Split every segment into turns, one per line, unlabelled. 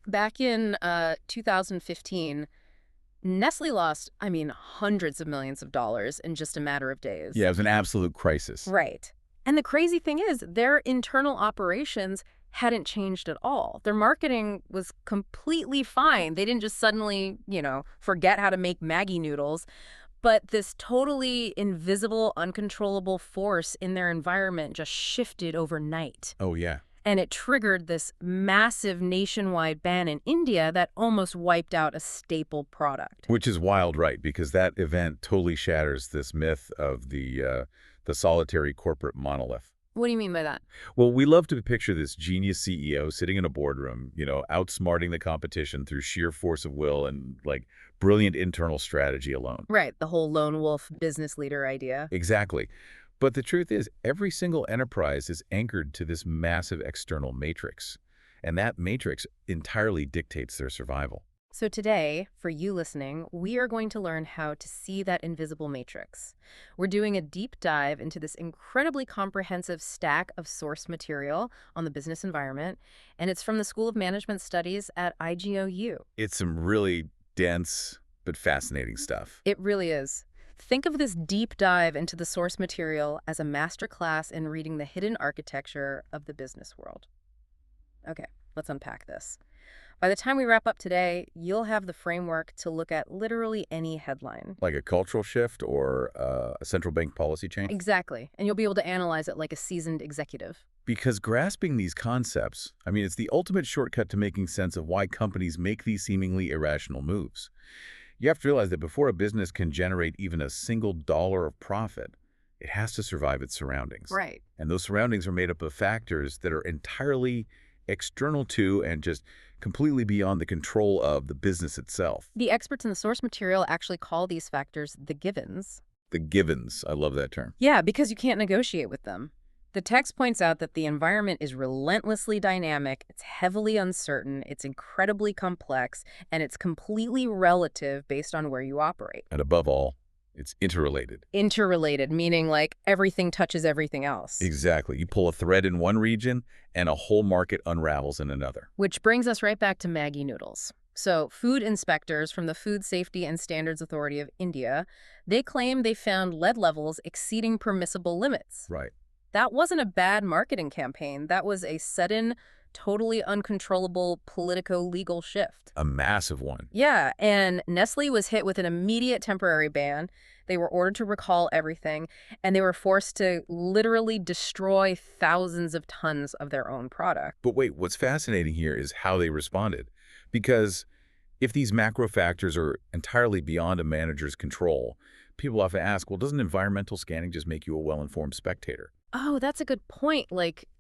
Back in 2015, Nestle lost, hundreds of millions of dollars in just a matter of days.
Yeah, it was an absolute crisis.
Right. And the crazy thing is, their internal operations hadn't changed at all. Their marketing was completely fine. They didn't just suddenly, forget how to make Maggi noodles. But this totally invisible, uncontrollable force in their environment just shifted overnight.
Oh, yeah.
And it triggered this massive nationwide ban in India that almost wiped out a staple product.
Which is wild, right? Because that event totally shatters this myth of the solitary corporate monolith.
What do you mean by that?
Well, we love to picture this genius CEO sitting in a boardroom, outsmarting the competition through sheer force of will and, brilliant internal strategy alone.
Right, the whole lone wolf business leader idea.
Exactly. But the truth is, every single enterprise is anchored to this massive external matrix, and that matrix entirely dictates their survival.
So today, for you listening, we are going to learn how to see that invisible matrix. We're doing a deep dive into this incredibly comprehensive stack of source material on the business environment, and it's from the School of Management Studies at IGNOU.
It's some really dense but fascinating stuff.
It really is. Think of this deep dive into the source material as a masterclass in reading the hidden architecture of the business world. Okay, let's unpack this. By the time we wrap up today, you'll have the framework to look at literally any headline.
Like a cultural shift or a central bank policy change?
Exactly. And you'll be able to analyze it like a seasoned executive.
Because grasping these concepts, it's the ultimate shortcut to making sense of why companies make these seemingly irrational moves. You have to realize that before a business can generate even a single dollar of profit, it has to survive its surroundings.
Right.
And those surroundings are made up of factors that are entirely external to and just completely beyond the control of the business itself.
The experts in the source material actually call these factors the givens.
The givens. I love that term.
Yeah, because you can't negotiate with them. The text points out that the environment is relentlessly dynamic, it's heavily uncertain, it's incredibly complex, and it's completely relative based on where you operate.
And above all, it's interrelated.
Interrelated, meaning everything touches everything else.
Exactly. You pull a thread in one region, and a whole market unravels in another.
Which brings us right back to Maggi noodles. So food inspectors from the Food Safety and Standards Authority of India, they claim they found lead levels exceeding permissible limits.
Right.
That wasn't a bad marketing campaign. That was a sudden, totally uncontrollable politico-legal shift.
A massive one.
Yeah, and Nestle was hit with an immediate temporary ban. They were ordered to recall everything, and they were forced to literally destroy thousands of tons of their own product.
But wait, what's fascinating here is how they responded. Because if these macro factors are entirely beyond a manager's control, people often ask, well, doesn't environmental scanning just make you a well-informed spectator?
Oh, that's a good point.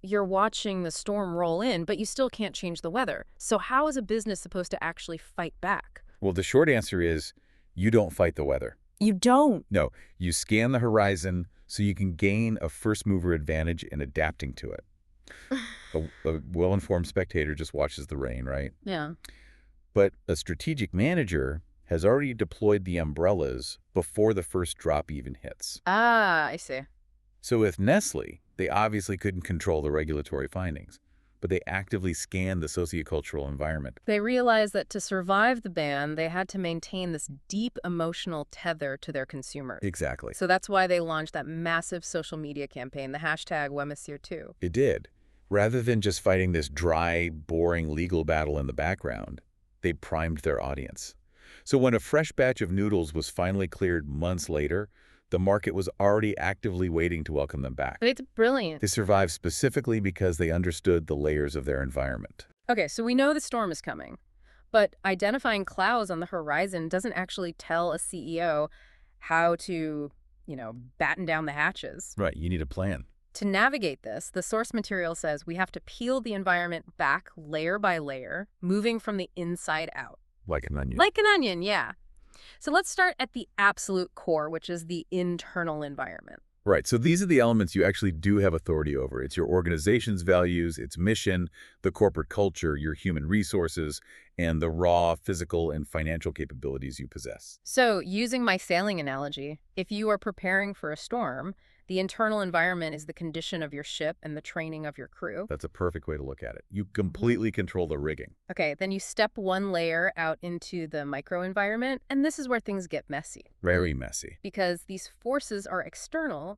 You're watching the storm roll in, but you still can't change the weather. So how is a business supposed to actually fight back?
Well, the short answer is you don't fight the weather.
You don't.
No, you scan the horizon so you can gain a first-mover advantage in adapting to it. A well-informed spectator just watches the rain, right?
Yeah.
But a strategic manager has already deployed the umbrellas before the first drop even hits.
Ah, I see.
So with Nestle, they obviously couldn't control the regulatory findings, but they actively scanned the sociocultural environment.
They realized that to survive the ban, they had to maintain this deep emotional tether to their consumers.
Exactly.
So that's why they launched that massive social media campaign, the hashtag #WeMissYou2.
It did. Rather than just fighting this dry, boring legal battle in the background, they primed their audience. So when a fresh batch of noodles was finally cleared months later, the market was already actively waiting to welcome them back.
It's brilliant.
They survived specifically because they understood the layers of their environment.
Okay, so we know the storm is coming, but identifying clouds on the horizon doesn't actually tell a CEO how to, batten down the hatches.
Right, you need a plan.
To navigate this, the source material says we have to peel the environment back layer by layer, moving from the inside out.
Like an onion.
Like an onion, yeah. So let's start at the absolute core, which is the internal environment.
Right. So these are the elements you actually do have authority over. It's your organization's values, its mission, the corporate culture, your human resources, and the raw physical and financial capabilities you possess.
So using my sailing analogy, if you are preparing for a storm, The internal environment is the condition of your ship and the training of your crew.
That's a perfect way to look at it. You completely control the rigging.
Okay, then you step one layer out into the microenvironment, and this is where things get messy.
Very messy.
Because these forces are external,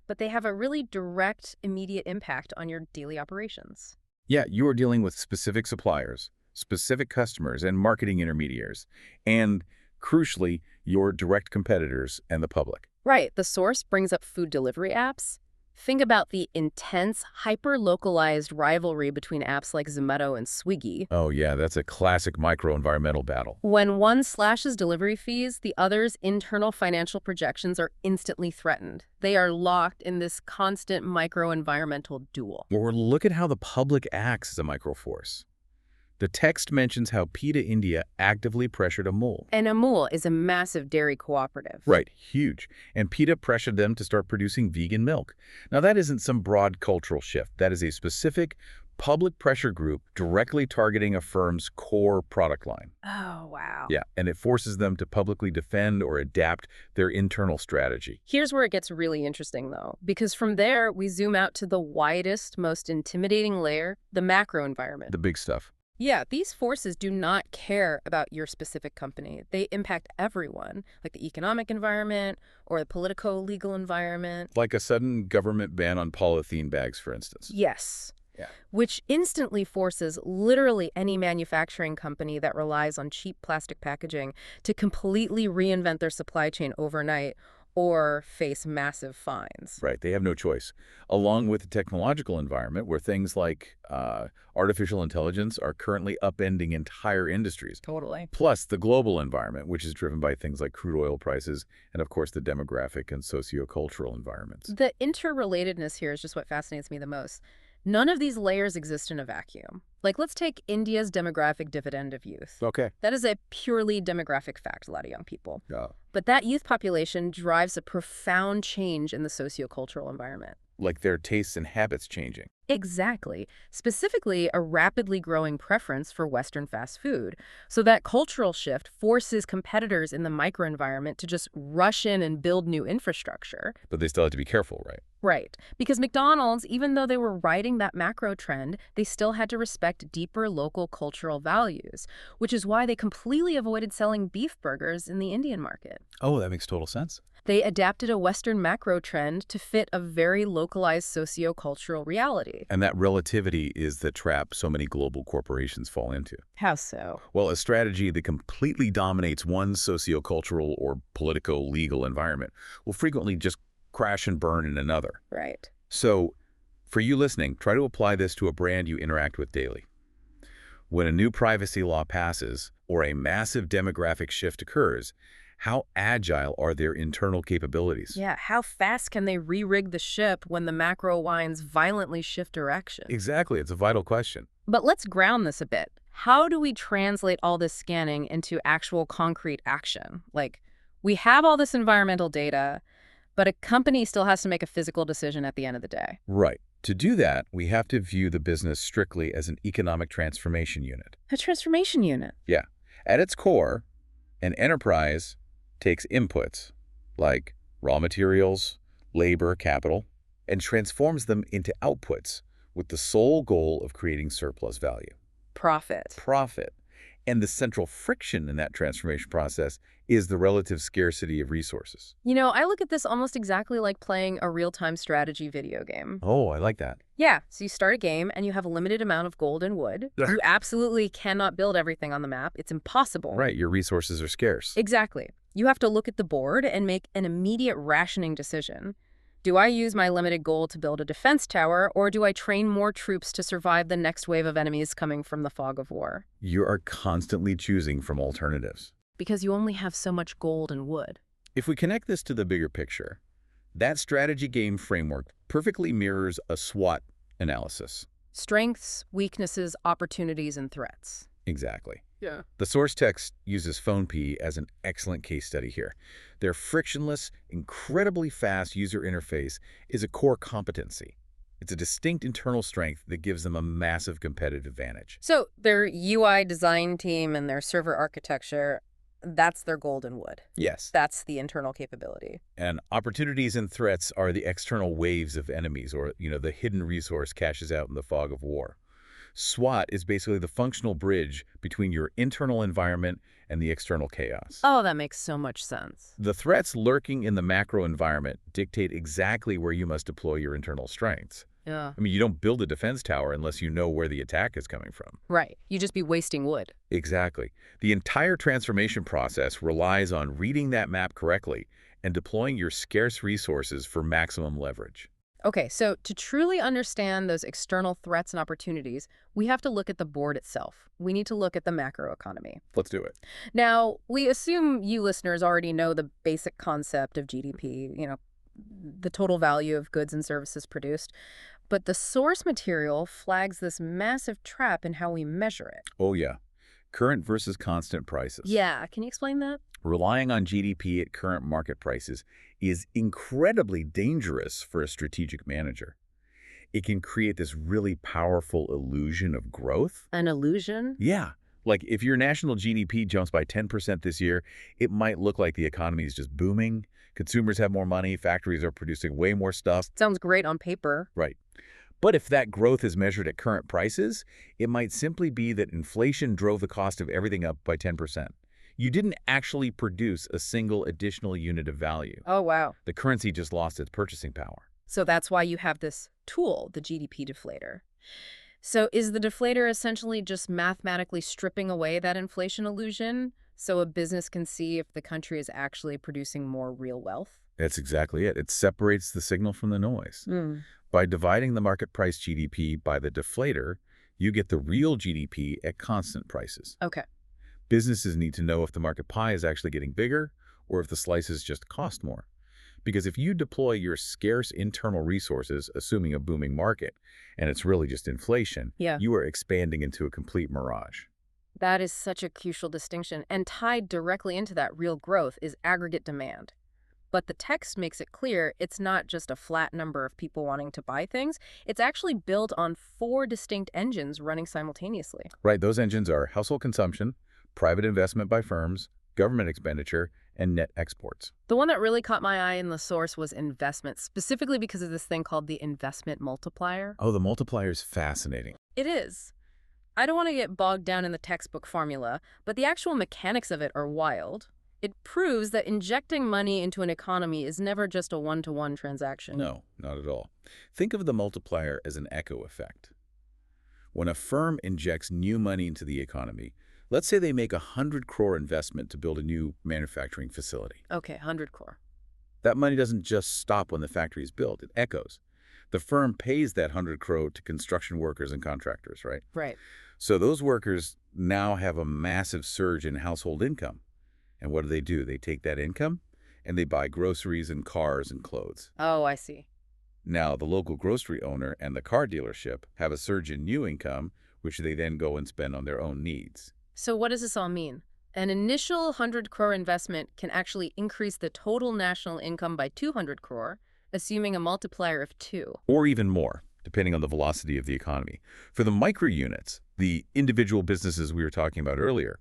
but they have a really direct, immediate impact on your daily operations.
Yeah, you are dealing with specific suppliers, specific customers, and marketing intermediaries, and, crucially, your direct competitors and the public.
Right, the source brings up food delivery apps. Think about the intense, hyper-localized rivalry between apps like Zomato and Swiggy.
Oh yeah, that's a classic micro-environmental battle.
When one slashes delivery fees, the other's internal financial projections are instantly threatened. They are locked in this constant micro-environmental duel.
Or look at how the public acts as a microforce. The text mentions how PETA India actively pressured Amul.
And Amul is a massive dairy cooperative.
Right, huge. And PETA pressured them to start producing vegan milk. Now, that isn't some broad cultural shift. That is a specific public pressure group directly targeting a firm's core product line.
Oh, wow.
Yeah, and it forces them to publicly defend or adapt their internal strategy.
Here's where it gets really interesting, though, because from there, we zoom out to the widest, most intimidating layer, the macro environment.
The big stuff.
Yeah, these forces do not care about your specific company. They impact everyone, like the economic environment or the politico-legal environment.
Like a sudden government ban on polythene bags, for instance.
Yes.
Yeah.
Which instantly forces literally any manufacturing company that relies on cheap plastic packaging to completely reinvent their supply chain overnight or face massive fines.
Right, they have no choice. Along with the technological environment where things like artificial intelligence are currently upending entire industries.
Totally.
Plus the global environment, which is driven by things like crude oil prices and, of course, the demographic and sociocultural environments.
The interrelatedness here is just what fascinates me the most. None of these layers exist in a vacuum. Like, let's take India's demographic dividend of youth.
Okay.
That is a purely demographic fact, a lot of young people.
Yeah.
But that youth population drives a profound change in the sociocultural environment.
Like their tastes and habits changing.
Exactly. Specifically, a rapidly growing preference for Western fast food. So that cultural shift forces competitors in the microenvironment to just rush in and build new infrastructure.
But they still have to be careful, right?
Right. Because McDonald's, even though they were riding that macro trend, they still had to respect deeper local cultural values, which is why they completely avoided selling beef burgers in the Indian market.
Oh, that makes total sense.
They adapted a Western macro trend to fit a very localized sociocultural reality.
And that relativity is the trap so many global corporations fall into.
How so?
Well, a strategy that completely dominates one sociocultural or politico-legal environment will frequently just crash and burn in another.
Right.
So, for you listening, try to apply this to a brand you interact with daily. When a new privacy law passes or a massive demographic shift occurs, how agile are their internal capabilities?
Yeah, how fast can they re-rig the ship when the macro winds violently shift direction?
Exactly, it's a vital question.
But let's ground this a bit. How do we translate all this scanning into actual concrete action? Like, we have all this environmental data, but a company still has to make a physical decision at the end of the day.
Right. To do that, we have to view the business strictly as an economic transformation unit.
A transformation unit.
Yeah. At its core, an enterprise takes inputs like raw materials, labor, capital, and transforms them into outputs with the sole goal of creating surplus value.
Profit.
Profit. And the central friction in that transformation process is the relative scarcity of resources.
You know, I look at this almost exactly like playing a real-time strategy video game.
Oh, I like that.
Yeah, so you start a game and you have a limited amount of gold and wood. You absolutely cannot build everything on the map. It's impossible.
Right, your resources are scarce.
Exactly. You have to look at the board and make an immediate rationing decision. Do I use my limited gold to build a defense tower, or do I train more troops to survive the next wave of enemies coming from the fog of war?
You are constantly choosing from alternatives.
Because you only have so much gold and wood.
If we connect this to the bigger picture, that strategy game framework perfectly mirrors a SWOT analysis.
Strengths, weaknesses, opportunities, and threats.
Exactly.
Yeah.
The source text uses PhoneP as an excellent case study here. Their frictionless, incredibly fast user interface is a core competency. It's a distinct internal strength that gives them a massive competitive advantage.
So their UI design team and their server architecture, That's their golden wood.
Yes.
That's the internal capability.
And opportunities and threats are the external waves of enemies, or, the hidden resource caches out in the fog of war. SWOT is basically the functional bridge between your internal environment and the external chaos.
Oh, that makes so much sense.
The threats lurking in the macro environment dictate exactly where you must deploy your internal strengths.
Yeah.
I mean, you don't build a defense tower unless you know where the attack is coming from.
Right. You just be wasting wood.
Exactly. The entire transformation process relies on reading that map correctly and deploying your scarce resources for maximum leverage.
Okay, so to truly understand those external threats and opportunities, we have to look at the board itself. We need to look at the macroeconomy.
Let's do it.
Now, we assume you listeners already know the basic concept of GDP, the total value of goods and services produced. But the source material flags this massive trap in how we measure it.
Oh, yeah. Current versus constant prices.
Yeah, can you explain that?
Relying on GDP at current market prices is incredibly dangerous for a strategic manager. It can create this really powerful illusion of growth.
An illusion?
Yeah. Like if your national GDP jumps by 10% this year, it might look like the economy is just booming. Consumers have more money. Factories are producing way more stuff.
Sounds great on paper.
Right. But if that growth is measured at current prices, it might simply be that inflation drove the cost of everything up by 10%. You didn't actually produce a single additional unit of value.
Oh, wow.
The currency just lost its purchasing power.
So that's why you have this tool, the GDP deflator. So is the deflator essentially just mathematically stripping away that inflation illusion so a business can see if the country is actually producing more real wealth?
That's exactly it. It separates the signal from the noise.
Mm.
By dividing the market price GDP by the deflator, you get the real GDP at constant prices.
Okay.
Businesses need to know if the market pie is actually getting bigger or if the slices just cost more. Because if you deploy your scarce internal resources, assuming a booming market, and it's really just inflation, you are expanding into a complete mirage.
That is such a crucial distinction, and tied directly into that real growth is aggregate demand. But the text makes it clear it's not just a flat number of people wanting to buy things. It's actually built on 4 distinct engines running simultaneously.
Right, those engines are household consumption, private investment by firms, government expenditure, and net exports.
The one that really caught my eye in the source was investment, specifically because of this thing called the investment multiplier.
Oh, the multiplier is fascinating.
It is. I don't want to get bogged down in the textbook formula, but the actual mechanics of it are wild. It proves that injecting money into an economy is never just a one-to-one transaction.
No, not at all. Think of the multiplier as an echo effect. When a firm injects new money into the economy, let's say they make a 100 crore investment to build a new manufacturing facility.
Okay, 100 crore.
That money doesn't just stop when the factory is built, it echoes. The firm pays that 100 crore to construction workers and contractors, right?
Right.
So those workers now have a massive surge in household income. And what do? They take that income and they buy groceries and cars and clothes.
Oh, I see.
Now, the local grocery owner and the car dealership have a surge in new income, which they then go and spend on their own needs.
So what does this all mean? An initial 100 crore investment can actually increase the total national income by 200 crore, assuming a multiplier of 2.
Or even more, depending on the velocity of the economy. For the micro units, the individual businesses we were talking about earlier,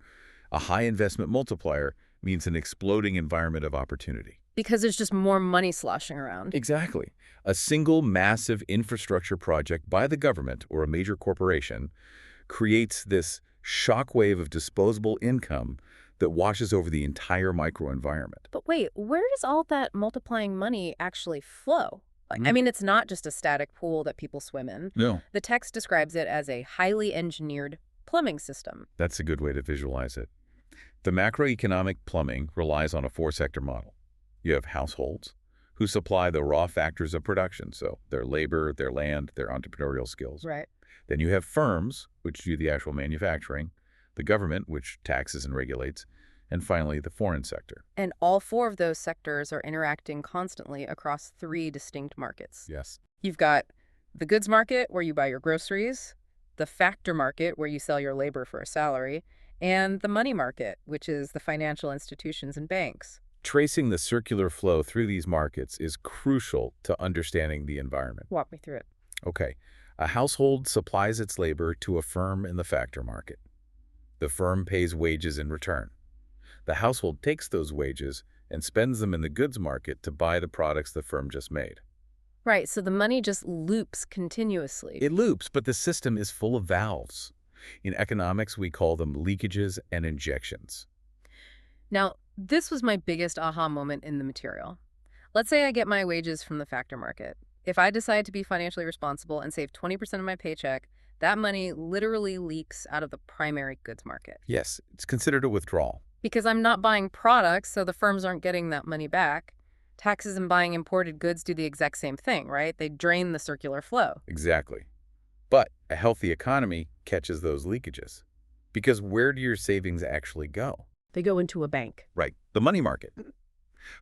a high investment multiplier means an exploding environment of opportunity.
Because there's just more money sloshing around.
Exactly. A single massive infrastructure project by the government or a major corporation creates this shockwave of disposable income that washes over the entire microenvironment.
But wait, where does all that multiplying money actually flow? I mean, it's not just a static pool that people swim in.
No.
The text describes it as a highly engineered plumbing system.
That's a good way to visualize it. The macroeconomic plumbing relies on a 4-sector model. You have households who supply the raw factors of production, so their labor, their land, their entrepreneurial skills.
Right.
Then you have firms, which do the actual manufacturing, the government, which taxes and regulates, and finally the foreign sector.
And all 4 of those sectors are interacting constantly across 3 distinct markets.
Yes.
You've got the goods market, where you buy your groceries, the factor market, where you sell your labor for a salary, and the money market, which is the financial institutions and banks.
Tracing the circular flow through these markets is crucial to understanding the environment.
Walk me through it.
Okay. A household supplies its labor to a firm in the factor market. The firm pays wages in return. The household takes those wages and spends them in the goods market to buy the products the firm just made.
Right, so the money just loops continuously.
It loops, but the system is full of valves. In economics, we call them leakages and injections.
Now, this was my biggest aha moment in the material. Let's say I get my wages from the factor market. If I decide to be financially responsible and save 20% of my paycheck, that money literally leaks out of the primary goods market.
Yes, it's considered a withdrawal.
Because I'm not buying products, so the firms aren't getting that money back. Taxes and buying imported goods do the exact same thing, right? They drain the circular flow.
Exactly. But a healthy economy catches those leakages. Because where do your savings actually go?
They go into a bank.
Right, the money market.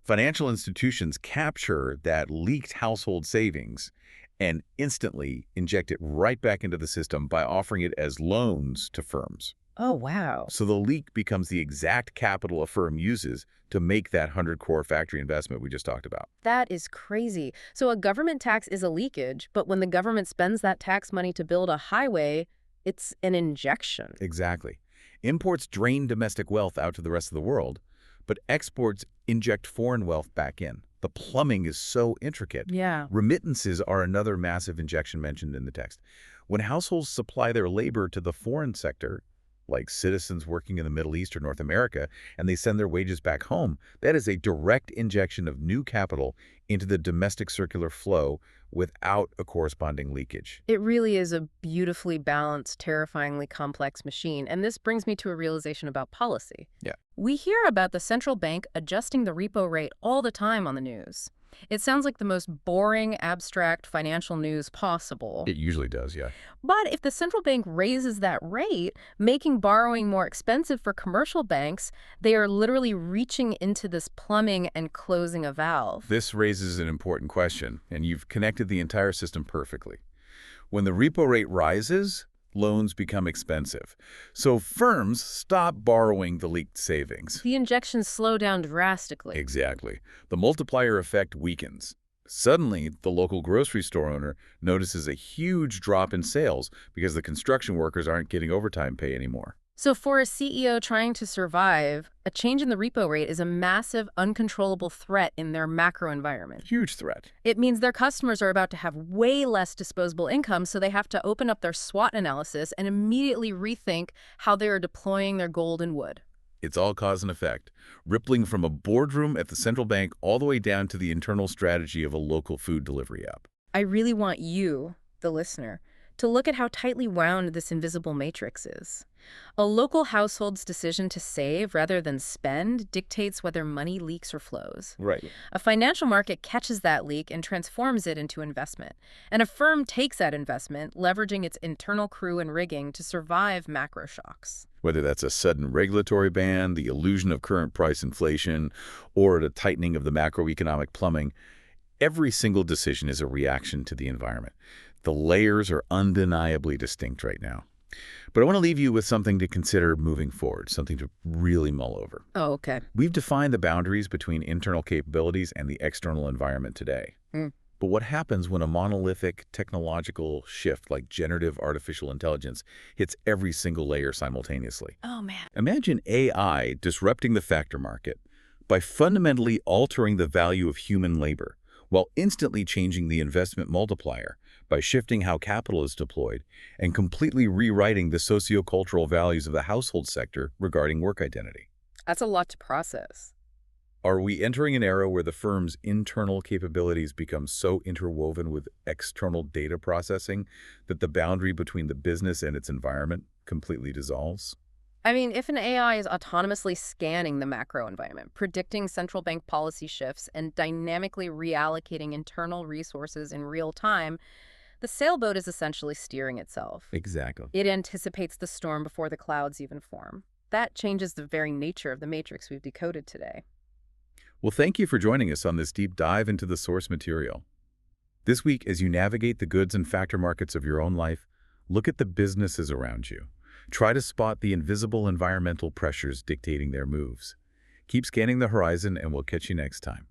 Financial institutions capture that leaked household savings and instantly inject it right back into the system by offering it as loans to firms.
Oh, wow.
So the leak becomes the exact capital a firm uses to make that 100-core factory investment we just talked about.
That is crazy. So a government tax is a leakage, but when the government spends that tax money to build a highway, it's an injection.
Exactly. Imports drain domestic wealth out to the rest of the world, but exports inject foreign wealth back in. The plumbing is so intricate.
Yeah.
Remittances are another massive injection mentioned in the text. When households supply their labor to the foreign sector, like citizens working in the Middle East or North America, and they send their wages back home, that is a direct injection of new capital into the domestic circular flow without a corresponding leakage.
It really is a beautifully balanced, terrifyingly complex machine, and this brings me to a realization about policy.
Yeah.
We hear about the central bank adjusting the repo rate all the time on the news. It sounds like the most boring, abstract financial news possible.
It usually does, yeah.
But if the central bank raises that rate, making borrowing more expensive for commercial banks, they are literally reaching into this plumbing and closing a valve.
This raises an important question, and you've connected the entire system perfectly. When the repo rate rises, loans become expensive. So firms stop borrowing the leaked savings.
The injections slow down drastically.
Exactly. The multiplier effect weakens. Suddenly, the local grocery store owner notices a huge drop in sales because the construction workers aren't getting overtime pay anymore.
So for a CEO trying to survive, a change in the repo rate is a massive, uncontrollable threat in their macro environment.
Huge threat.
It means their customers are about to have way less disposable income, so they have to open up their SWOT analysis and immediately rethink how they are deploying their gold and wood.
It's all cause and effect, rippling from a boardroom at the central bank all the way down to the internal strategy of a local food delivery app.
I really want you, the listener, to look at how tightly wound this invisible matrix is. A local household's decision to save rather than spend dictates whether money leaks or flows.
Right.
A financial market catches that leak and transforms it into investment. And a firm takes that investment, leveraging its internal crew and rigging to survive macro shocks.
Whether that's a sudden regulatory ban, the illusion of current price inflation, or the tightening of the macroeconomic plumbing, every single decision is a reaction to the environment. The layers are undeniably distinct right now. But I want to leave you with something to consider moving forward, something to really mull over.
Oh, okay.
We've defined the boundaries between internal capabilities and the external environment today. But what happens when a monolithic technological shift like generative artificial intelligence hits every single layer simultaneously?
Oh, man.
Imagine AI disrupting the factor market by fundamentally altering the value of human labor while instantly changing the investment multiplier by shifting how capital is deployed and completely rewriting the sociocultural values of the household sector regarding work identity.
That's a lot to process.
Are we entering an era where the firm's internal capabilities become so interwoven with external data processing that the boundary between the business and its environment completely dissolves?
I mean, if an AI is autonomously scanning the macro environment, predicting central bank policy shifts, and dynamically reallocating internal resources in real time, the sailboat is essentially steering itself.
Exactly.
It anticipates the storm before the clouds even form. That changes the very nature of the matrix we've decoded today.
Well, thank you for joining us on this deep dive into the source material. This week, as you navigate the goods and factor markets of your own life, look at the businesses around you. Try to spot the invisible environmental pressures dictating their moves. Keep scanning the horizon, and we'll catch you next time.